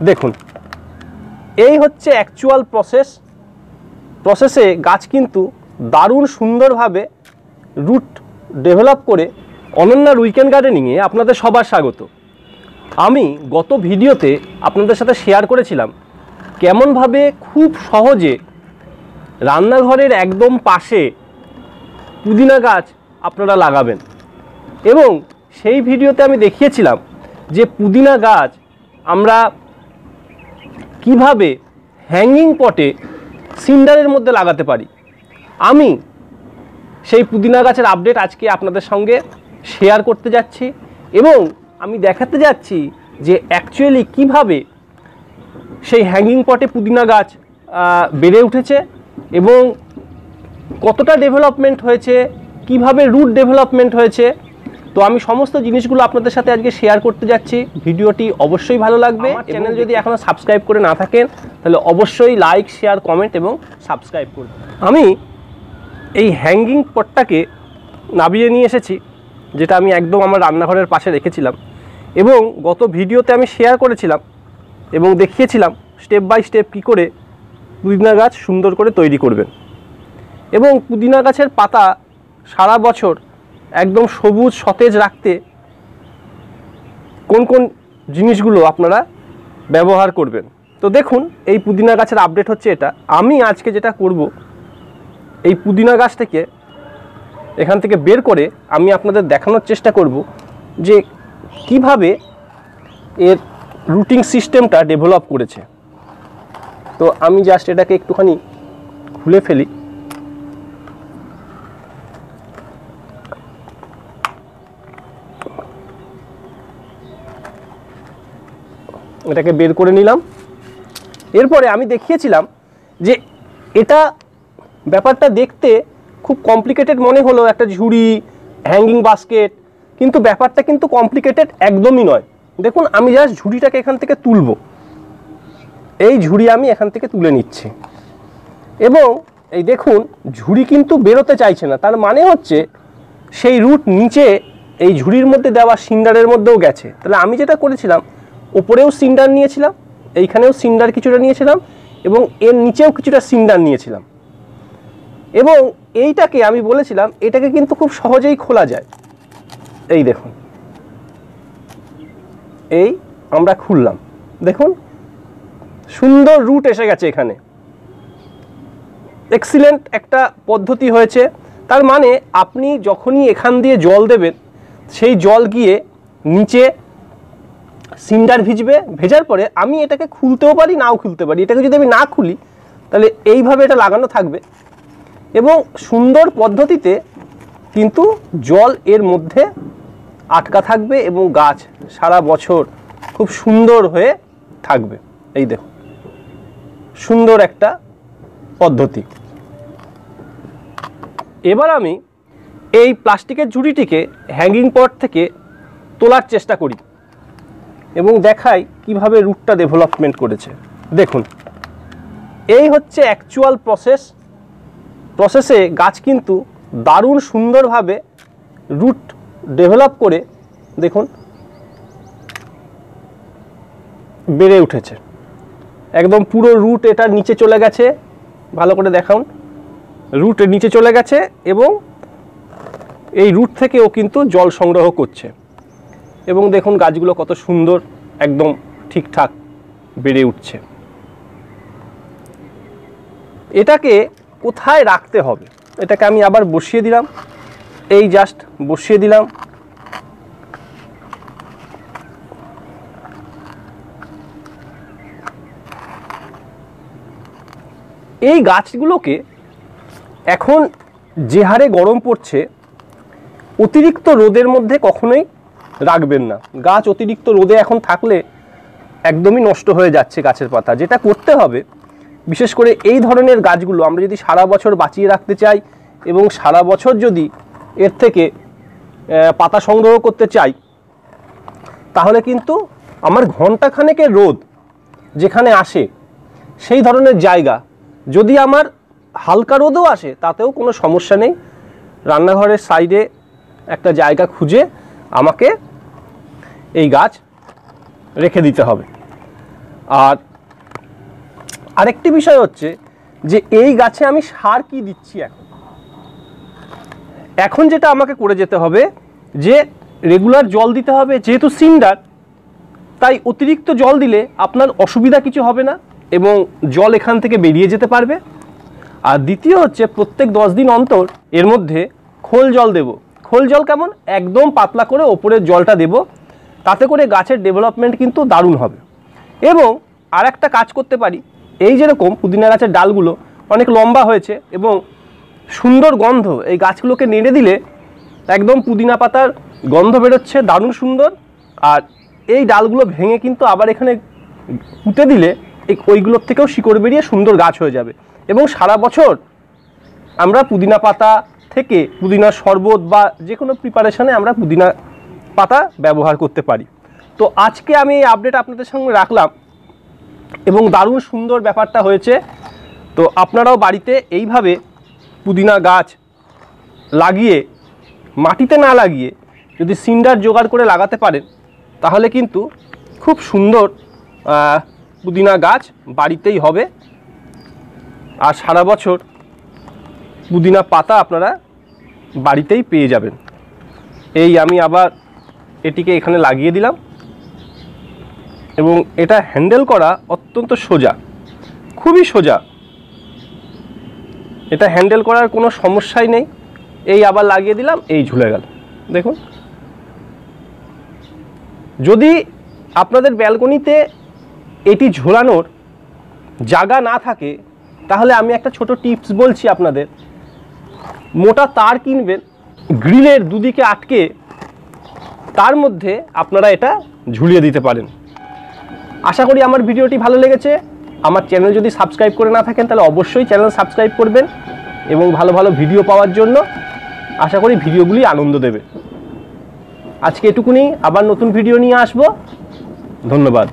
দেখুন, এই হচ্ছে অ্যাকচুয়াল প্রসেসে গাছ কিন্তু দারুণ সুন্দরভাবে রুট ডেভেলপ করে। অনন্যার উইকেন্ড গার্ডেনিংয়ে আপনাদের সবার স্বাগত। আমি গত ভিডিওতে আপনাদের সাথে শেয়ার করেছিলাম কেমনভাবে খুব সহজে রান্নাঘরের একদম পাশে পুদিনা গাছ আপনারা লাগাবেন, এবং সেই ভিডিওতে আমি দেখিয়েছিলাম যে পুদিনা গাছ আমরা কিভাবে হ্যাঙ্গিং পটে সিন্ডারের মধ্যে লাগাতে পারি। আমি সেই পুদিনা গাছের আপডেট আজকে আপনাদের সঙ্গে শেয়ার করতে যাচ্ছি, এবং আমি দেখাতে যাচ্ছি যে অ্যাকচুয়ালি কিভাবে সেই হ্যাঙ্গিং পটে পুদিনা গাছ বেড়ে উঠেছে এবং কতটা ডেভেলপমেন্ট হয়েছে, কিভাবে রুট ডেভেলপমেন্ট হয়েছে। তো আমি সমস্ত জিনিসগুলো আপনাদের সাথে আজকে শেয়ার করতে যাচ্ছি। ভিডিওটি অবশ্যই ভালো লাগবে। চ্যানেল যদি এখনও সাবস্ক্রাইব করে না থাকেন তাহলে অবশ্যই লাইক, শেয়ার, কমেন্ট এবং সাবস্ক্রাইব করবেন। আমি এই হ্যাঙ্গিং পটটাকে নামিয়ে নিয়ে এসেছি, যেটা আমি একদম আমার রান্নাঘরের পাশে রেখেছিলাম, এবং গত ভিডিওতে আমি শেয়ার করেছিলাম এবং দেখিয়েছিলাম স্টেপ বাই স্টেপ কী করে পুদিনা গাছ সুন্দর করে তৈরি করবেন। এবং পুদিনা গাছের পাতা সারা বছর একদম সবুজ সতেজ রাখতে কোন কোন জিনিসগুলো আপনারা ব্যবহার করবেন। তো দেখুন, এই পুদিনা গাছের আপডেট হচ্ছে এটা। আমি আজকে যেটা করব, এই পুদিনা গাছ থেকে এখান থেকে বের করে আমি আপনাদের দেখানোর চেষ্টা করব যে কিভাবে এর রুটিং সিস্টেমটা ডেভেলপ করেছে। তো আমি জাস্ট এটাকে একটুখানি খুলে ফেলি। এটাকে বের করে নিলাম। এরপরে আমি দেখিয়েছিলাম যে এটা ব্যাপারটা দেখতে খুব কমপ্লিকেটেড মনে হলো, একটা ঝুড়ি, হ্যাঙ্গিং বাস্কেট, কিন্তু ব্যাপারটা কিন্তু কমপ্লিকেটেড একদমই নয়। দেখুন, আমি জাস্ট ঝুড়িটাকে এখান থেকে তুলব। এই ঝুড়ি আমি এখান থেকে তুলে নিচ্ছি, এবং এই দেখুন ঝুড়ি কিন্তু বেরোতে চাইছে না। তার মানে হচ্ছে সেই রুট নিচে এই ঝুড়ির মধ্যে দেওয়া সিন্ডারের মধ্যেও গেছে। তাহলে আমি যেটা করেছিলাম, ওপরেও সিন্ডার নিয়েছিলাম, এইখানেও সিন্ডার কিছুটা নিয়েছিলাম, এবং এর নিচেও কিছুটা সিন্ডার নিয়েছিলাম। এবং এইটাকে আমি বলেছিলাম এটাকে কিন্তু খুব সহজেই খোলা যায়। এই দেখুন, এই আমরা খুললাম, দেখুন সুন্দর রুট এসে গেছে এখানে। এক্সিলেন্ট একটা পদ্ধতি হয়েছে। তার মানে আপনি যখনই এখান দিয়ে জল দেবেন, সেই জল গিয়ে নিচে সিন্ডার ভিজবে। ভেজার পরে আমি এটাকে খুলতেও পারি, নাও খুলতে পারি। এটাকে যদি আমি না খুলি তাহলে এইভাবে এটা লাগানো থাকবে, এবং সুন্দর পদ্ধতিতে কিন্তু জল এর মধ্যে আটকা থাকবে এবং গাছ সারা বছর খুব সুন্দর হয়ে থাকবে। এই দেখুন, সুন্দর একটা পদ্ধতি। এবার আমি এই প্লাস্টিকের ঝুড়িটিকে হ্যাঙ্গিং পট থেকে তোলার চেষ্টা করি এবং দেখাই কিভাবে রুটটা ডেভেলপমেন্ট করেছে। দেখুন, এই হচ্ছে অ্যাকচুয়াল প্রসেসে গাছ কিন্তু দারুণ সুন্দরভাবে রুট ডেভেলপ করে দেখুন বেড়ে উঠেছে। একদম পুরো রুট এটার নিচে চলে গেছে। ভালো করে দেখান, রুট নিচে চলে গেছে, এবং এই রুট থেকেও কিন্তু জল সংগ্রহ করছে। এবং দেখুন গাছগুলো কত সুন্দর একদম ঠিকঠাক বেড়ে উঠছে। এটাকে কোথায় রাখতে হবে, এটাকে আমি আবার বসিয়ে দিলাম। এই জাস্ট বসিয়ে দিলাম। এই গাছগুলোকে এখন যে হারে গরম পড়ছে, অতিরিক্ত রোদের মধ্যে কখনোই রাখবেন না। গাছ অতিরিক্ত রোদে এখন থাকলে একদমই নষ্ট হয়ে যাচ্ছে গাছের পাতা। যেটা করতে হবে, বিশেষ করে এই ধরনের গাছগুলো আমরা যদি সারা বছর বাঁচিয়ে রাখতে চাই এবং সারা বছর যদি এর থেকে পাতা সংগ্রহ করতে চাই, তাহলে কিন্তু আমার ঘন্টাখানেকের রোদ যেখানে আসে সেই ধরনের জায়গা, যদি আমার হালকা রোদও আসে তাতেও কোনো সমস্যা নেই। রান্নাঘরের সাইডে একটা জায়গা খুঁজে আমাকে এই গাছ রেখে দিতে হবে। আর আরেকটি বিষয় হচ্ছে যে এই গাছে আমি সার কি দিচ্ছি। এখন যেটা আমাকে করে যেতে হবে যে রেগুলার জল দিতে হবে, যেহেতু সিন্ডার তাই অতিরিক্ত জল দিলে আপনার অসুবিধা কিছু হবে না এবং জল এখান থেকে বেরিয়ে যেতে পারবে। আর দ্বিতীয় হচ্ছে প্রত্যেক 10 দিন অন্তর এর মধ্যে খোল জল দেব। খোল জল কেমন, একদম পাতলা করে ওপরের জলটা দেব, তাতে করে গাছের ডেভেলপমেন্ট কিন্তু দারুণ হবে। এবং আর একটা কাজ করতে পারি, এই যেরকম পুদিনা গাছের ডালগুলো অনেক লম্বা হয়েছে এবং সুন্দর গন্ধ, এই গাছগুলোকে নেড়ে দিলে একদম পুদিনা পাতার গন্ধ বেরোচ্ছে দারুণ সুন্দর। আর এই ডালগুলো ভেঙে কিন্তু আবার এখানে পুঁতে দিলে ওইগুলোর থেকেও শিকড় বেরিয়ে সুন্দর গাছ হয়ে যাবে এবং সারা বছর আমরা পুদিনা পাতা থেকে পুদিনার শরবত বা যে কোনো প্রিপারেশনে আমরা পুদিনা পাতা ব্যবহার করতে পারি। তো আজকে আমি এই আপডেট আপনাদের সঙ্গে রাখলাম এবং দারুণ সুন্দর ব্যাপারটা হয়েছে। তো আপনারাও বাড়িতে এইভাবে পুদিনা গাছ লাগিয়ে, মাটিতে না লাগিয়ে যদি সিন্ডার জোগাড় করে লাগাতে পারেন তাহলে কিন্তু খুব সুন্দর পুদিনা গাছ বাড়িতেই হবে আর সারা বছর পুদিনা পাতা আপনারা বাড়িতেই পেয়ে যাবেন। এই আমি আবার এটিকে এখানে লাগিয়ে দিলাম এবং এটা হ্যান্ডেল করা অত্যন্ত সোজা, খুবই সোজা, এটা হ্যান্ডেল করার কোনো সমস্যাই নেই। এই আবার লাগিয়ে দিলাম, এই ঝুলে গেল। দেখুন, যদি আপনাদের ব্যালকনিতে এটি ঝোলানোর জায়গা না থাকে তাহলে আমি একটা ছোট টিপস বলছি আপনাদের। মোটা তার কিনবেন, গ্রিলের দুদিকে আটকে তার মধ্যে আপনারা এটা ঝুলিয়ে দিতে পারেন। আশা করি আমার ভিডিওটি ভালো লেগেছে। আমার চ্যানেল যদি সাবস্ক্রাইব করে না থাকেন তাহলে অবশ্যই চ্যানেল সাবস্ক্রাইব করবেন এবং ভালো ভালো ভিডিও পাওয়ার জন্য আশা করি ভিডিওগুলি আনন্দ দেবে। আজকে এটুকুনি, আবার নতুন ভিডিও নিয়ে আসবো। ধন্যবাদ।